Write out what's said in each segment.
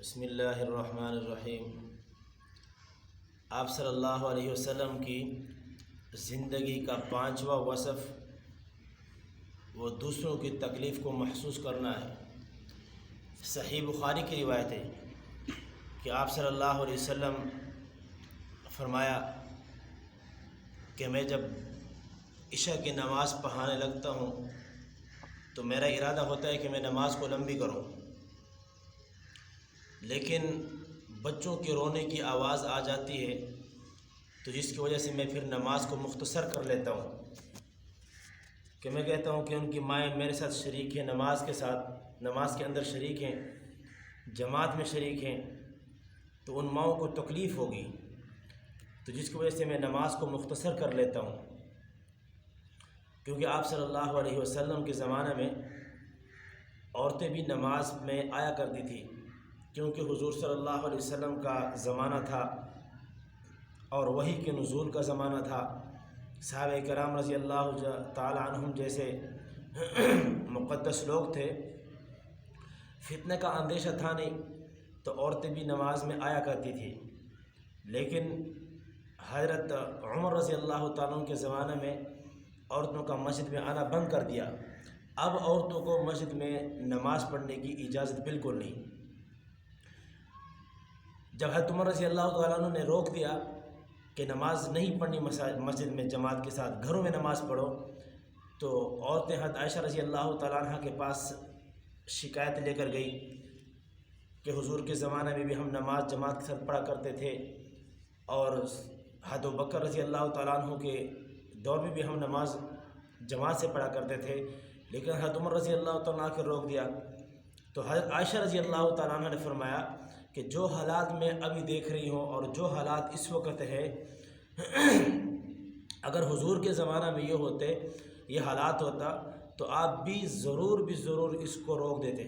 بسم اللہ الرحمن الرحیم۔ آپ صلی اللہ علیہ وسلم کی زندگی کا پانچواں وصف وہ دوسروں کی تکلیف کو محسوس کرنا ہے۔ صحیح بخاری کی روایت ہے کہ آپ صلی اللہ علیہ وسلم فرمایا کہ میں جب عشاء کی نماز پڑھانے لگتا ہوں تو میرا ارادہ ہوتا ہے کہ میں نماز کو لمبی کروں، لیکن بچوں کے رونے کی آواز آ جاتی ہے تو جس کی وجہ سے میں پھر نماز کو مختصر کر لیتا ہوں، کہ میں کہتا ہوں کہ ان کی مائیں میرے ساتھ شریک ہیں، نماز کے اندر شریک ہیں، جماعت میں شریک ہیں، تو ان ماؤں کو تکلیف ہوگی، تو جس کی وجہ سے میں نماز کو مختصر کر لیتا ہوں۔ کیونکہ آپ صلی اللہ علیہ وسلم کے زمانہ میں عورتیں بھی نماز میں آیا کرتی تھی، کیونکہ حضور صلی اللہ علیہ وسلم کا زمانہ تھا اور وحی کے نزول کا زمانہ تھا۔ صحابہ کرام رضی اللہ تعالی عنہم جیسے مقدس لوگ تھے، فتنہ کا اندیشہ تھا نہیں، تو عورتیں بھی نماز میں آیا کرتی تھی۔ لیکن حضرت عمر رضی اللہ تعالیٰ عنہ کے زمانے میں عورتوں کا مسجد میں آنا بند کر دیا۔ اب عورتوں کو مسجد میں نماز پڑھنے کی اجازت بالکل نہیں۔ جب حضرت عمر رضی اللہ تعالیٰ عنہ نے روک دیا کہ نماز نہیں پڑھنی مسجد میں جماعت کے ساتھ، گھروں میں نماز پڑھو، تو عورتیں حضرت عائشہ رضی اللہ تعالیٰ عنہ کے پاس شکایت لے کر گئی کہ حضور کے زمانے میں بھی ہم نماز جماعت کے ساتھ پڑھا کرتے تھے، اور حضرت ابوبکر رضی اللہ تعالیٰ عنہ کے دور میں بھی ہم نماز جماعت سے پڑھا کرتے تھے، لیکن حضرت عمر رضی اللہ تعالیٰ عنہ کے روک دیا۔ تو حضرت عائشہ رضی اللہ تعالیٰ عنہ نے فرمایا کہ جو حالات میں ابھی دیکھ رہی ہوں اور جو حالات اس وقت ہے، اگر حضور کے زمانہ میں یہ حالات ہوتا تو آپ بھی ضرور اس کو روک دیتے۔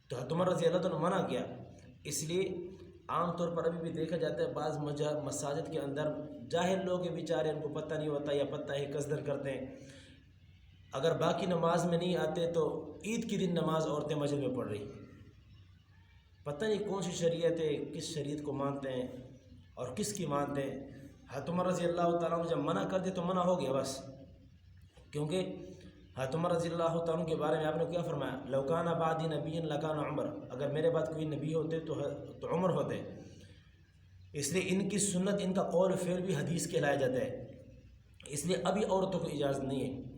تو حضرت عمر رضی اللہ تعالیٰ نے منع کیا۔ اس لیے عام طور پر ابھی بھی دیکھا جاتا ہے بعض مساجد کے اندر جاہل لوگ ہیں بیچارے، ان کو پتہ نہیں ہوتا یا پتہ ہے قصدر کرتے ہیں، اگر باقی نماز میں نہیں آتے تو عید کے دن نماز عورتیں مسجد میں پڑھ رہی، پتہ نہیں کون سی شریعت ہے، کس شریعت کو مانتے ہیں اور کس کی مانتے ہیں۔ حضرت عمر رضی اللہ تعالیٰ عنہ جب منع کر دے تو منع ہو گیا بس، کیونکہ حضرت عمر رضی اللہ تعالیٰ عنہ کے بارے میں آپ نے کیا فرمایا، لو کان بعدی نبی لکان عمر، اگر میرے بعد کوئی نبی ہوتے تو عمر ہوتے۔ اس لیے ان کی سنت، ان کا قول فعل بھی حدیث کہلایا جاتا ہے، اس لیے ابھی عورتوں کو اجازت نہیں ہے۔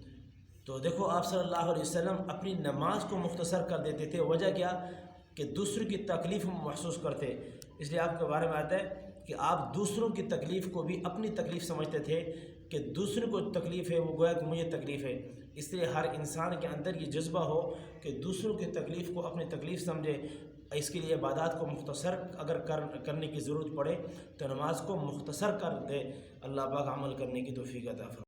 تو دیکھو آپ صلی اللہ علیہ وسلم اپنی نماز کو مختصر کر دیتے تھے، وجہ کیا کہ دوسروں کی تکلیف محسوس کرتے۔ اس لیے آپ کے بارے میں آتا ہے کہ آپ دوسروں کی تکلیف کو بھی اپنی تکلیف سمجھتے تھے، کہ دوسروں کو تکلیف ہے وہ گویا کہ مجھے تکلیف ہے۔ اس لیے ہر انسان کے اندر یہ جذبہ ہو کہ دوسروں کی تکلیف کو اپنی تکلیف سمجھے۔ اس کے لیے عبادات کو مختصر اگر کرنے کی ضرورت پڑے تو نماز کو مختصر کر دے۔ اللہ پاک عمل کرنے کی توفیق عطا فرمائے۔